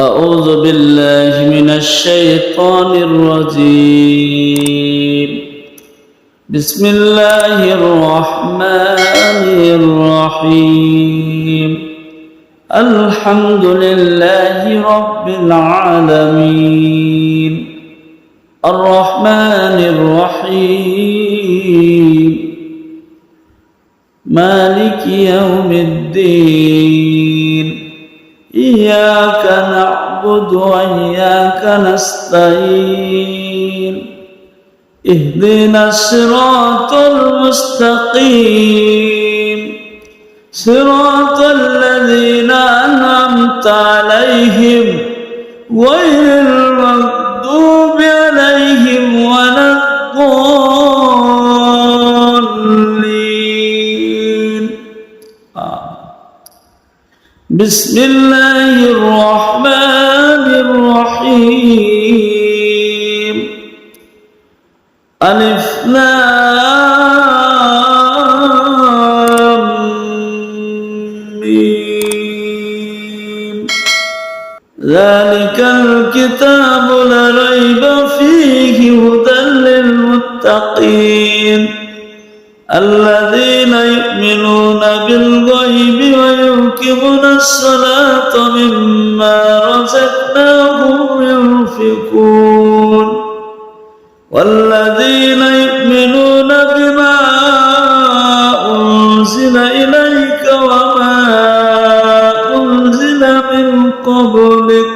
أعوذ بالله من الشيطان الرجيم. بسم الله الرحمن الرحيم. الحمد لله رب العالمين الرحمن الرحيم مالك يوم الدين إياك نعبد وإياك نستعين اهدنا الصراط المستقيم صراط الذين أنعمت عليهم غير المغضوب عليهم ولا الضالين. بسم الله الرحمن الرحيم. ألف لام ميم. ذلك الكتاب لا ريب فيه هدى للمتقين الذين يؤمنون بالغيب ويقيمون الصلاة مما رزقناهم ينفقون والذين يؤمنون بما أنزل إليك وما أنزل من قبلك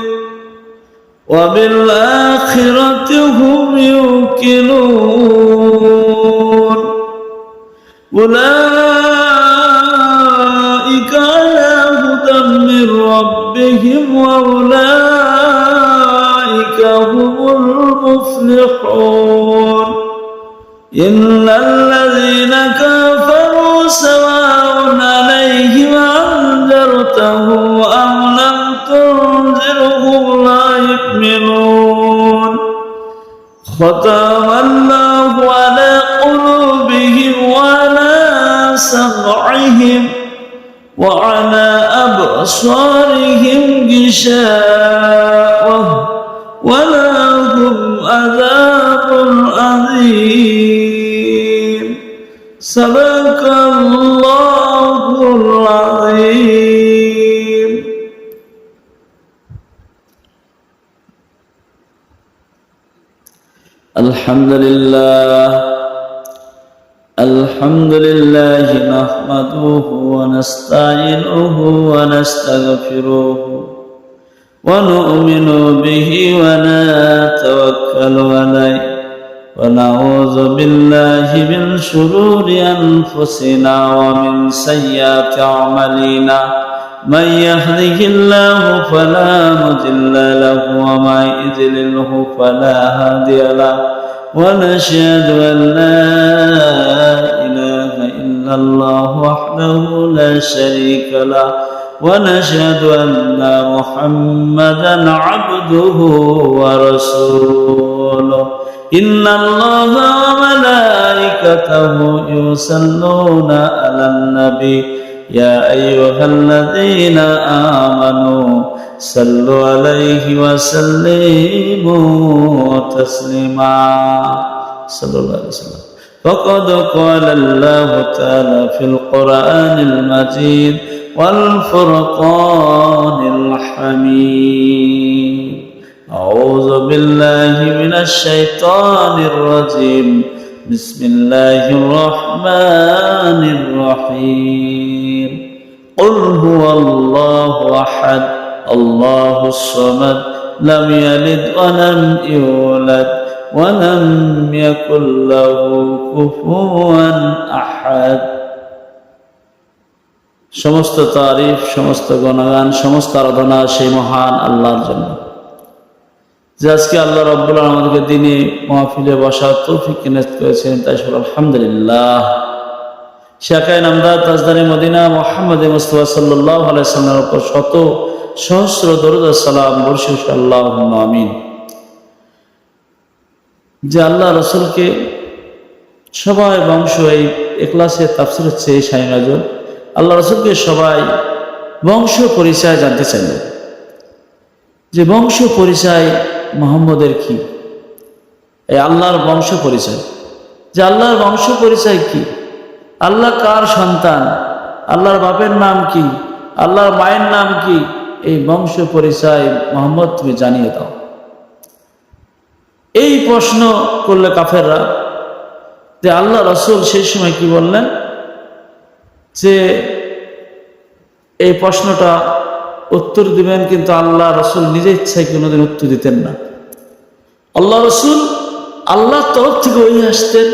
وبالآخرة هم يوقنون أولئك على هدى من ربهم وأولئك هم المفلحون. إن الذين كفروا سواء عليهم أنذرتهم أم لم تنذرهم لا يؤمنون. ختم الله على قلوبهم وعلى سمعهم وعلى أبصارهم غشاوة ولهم عذاب عظيم. صدق الله العظيم. الحمد لله نحمده ونستعينه ونستغفره ونؤمن به ونتوكل عليه ونعوذ بالله من شرور أنفسنا ومن سيئات أعمالنا. من يهده الله فلا مضل له ومن يضلله فلا هادي له ونشهد أن لا إله إلا الله وحده لا شريك له ونشهد أن محمدا عبده ورسوله. إن الله وملائكته يصلون على النبي يا أيها الذين آمنوا صلوا عليه وسلموا تسليما. صلى الله عليه وسلم. فقد قال الله تعالى في القرآن المجيد والفرقان الحميد. أعوذ بالله من الشيطان الرجيم. بسم الله الرحمن الرحيم. قل هو الله أحد الله الصمد لم يلد ولم يولد ولم يكن له كفوا أحد. সমস্ত তারিফ, সমস্ত গুণগান, সমস্ত আরাধনা সেই মহান আল্লাহর জন্য যে আজকে আল্লাহ রাব্বুল আলামিন আমাদেরকে দিনে মাহফিলে বসার তৌফিক কিনাত করেছেন, তাই সব আলহামদুলিল্লাহ। শাকায়ে নামদার তাজদারে মদিনা মুহাম্মদ মুস্তাফা সাল্লাল্লাহু আলাইহি ওয়াসাল্লামের উপর শত সহস্র দরুদ ও সালাম বর্ষিত আল্লাহুম্মা আমিন। যে আল্লাহ রাসূলকে সবাই বংশ এই ইখলাসের তাফসীর হচ্ছে এই শাহী নজর। আল্লাহ রাসূলকে সবাই বংশ পরিচয় জানতে চাইলেন। যে বংশ পরিচয় মোহাম্মদের কি, এই আল্লাহর বংশ পরিচয়, যে আল্লাহর বংশ পরিচয় কি, আল্লাহ কার সন্তান, আল্লাহর বাপের নাম কি, আল্লাহর মায়ের নাম কি, এই বংশ পরিচয় মোহাম্মদ তুমি জানিয়ে দাও। এই প্রশ্ন করলে কাফেররা, যে আল্লাহ রসুল সেই সময় কি বললেন, যে এই প্রশ্নটা উত্তর দিবেন, কিন্তু আল্লাহ রসুল নিজের ইচ্ছায় কোনোদিন উত্তর দিতেন না। আল্লাহ রসুল আল্লাহর তরফ থেকে ওই আসতেন,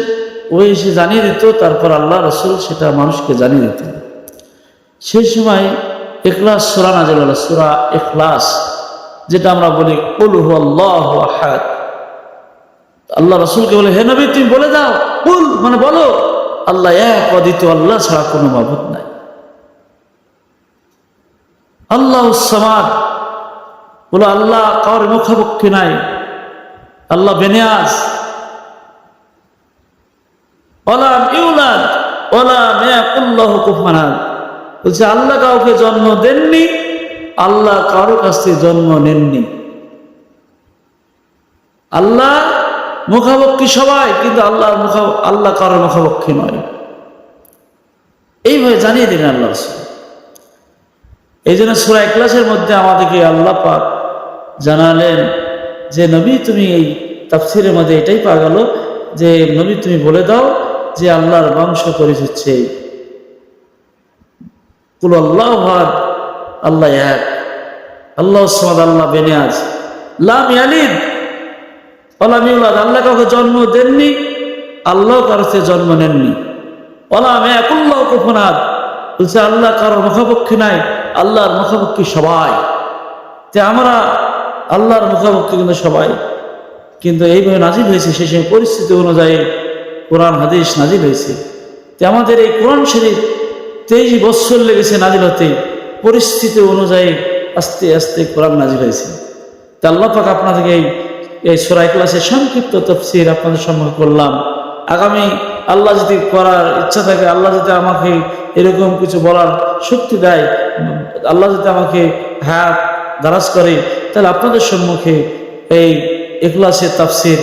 ওই এসে জানিয়ে দিত, তারপর আল্লাহ রসুল সেটা মানুষকে জানিয়ে দিতেন। সেই সময় ইখলাস সূরা নাযিল হলো, সূরা ইখলাস, যেটা আমরা বলি কুল হুয়াল্লাহু আহাদ। আল্লাহ রসুলকে বলে, হে নবী তুমি বলে দাও, কুল মানে বলো, আল্লাহ এক, অদ্বিতীয়, আল্লাহ ছাড়া কোনো মাবুদ নাই। আল্লাহুস সামাদ, বলো আল্লাহ কার মুখাপেক্ষী নাই, আল্লাহ বেনিয়াজ, ওয়ালাম ইউলাদ ওয়ালাম ইয়াকুল লাহু কুফুয়ান আহাদ। বলছে আল্লাহ কাউকে জন্ম দেননি, আল্লাহ কারো কাছ থেকে জন্ম নেননি। আল্লাহ মুখাপেক্ষী সবাই, কিন্তু আল্লাহ কারো মুখাপেক্ষী নয়। এইভাবে জানিয়ে দিলেন আল্লাহ রাসূল। এই জন্য সূরা ইখলাসের মধ্যে আমাদেরকে আল্লাহ পাক জানালেন যে নবী তুমি, এই তাফসীরের মধ্যে এটাই পাওয়া গেল যে নবী তুমি বলে দাও যে আল্লাহর বংশ পরিচয় হচ্ছে কুল আল্লাহু আহাদ, আল্লাহ এক, আল্লাহুস সামাদ, আল্লাহ বেনিয়াজ, লাম ইয়ালিদ ওয়ালাম ইউলাদ, আল্লাহ কাউকে জন্ম দেননি, আল্লাহ কারো থেকে জন্ম নেননি। ওয়ালাম ইয়াকুল লাহু কুফুয়ান আহাদ, বলছে আল্লাহ কারোর মুখাপেক্ষী নাই, আল্লাহর মুখাপেক্ষী সবাই। যে আমরা আল্লাহর মুখাপেক্ষী কিন্তু সবাই, কিন্তু এইভাবে নাজিল হয়েছে, সেই সময় পরিস্থিতি অনুযায়ী কোরআন হাদিস নাজিল হয়েছে। যে আমাদের এই কোরআন শরীফ 23 বছর লেগেছে নাজিল হতে, পরিস্থিতি অনুযায়ী আস্তে আস্তে কোরআন নাজিল হয়েছে। তা আল্লাহ পাক আপনাদেরকে এই সূরা ইখলাসের সংক্ষিপ্ত তাফসীর আপনাদের সম্মুখে করলাম। আগামী আল্লাহ যদি করার ইচ্ছা থাকে, আল্লাহ যদি আমাকে এরকম কিছু বলার শক্তি দেয়, আল্লাহ যদি আমাকে হায়াত দারাজ করে, তাহলে আপনাদের সম্মুখে এই ইখলাসের তাফসীর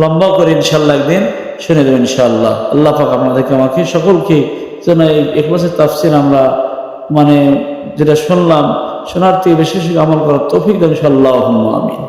লম্বা করে ইনশাআল্লাহ একদিন শুনে দেবেন ইনশাআল্লাহ। আল্লাহ পাক আমাদেরকে আমাকে সকলকে যেন এই ইখলাসের তাফসীর আমরা যেটা শুনলাম, শোনার থেকে বেশি বেশি আমল করার তৌফিক দেন ইনশাআল্লাহ। আমিন।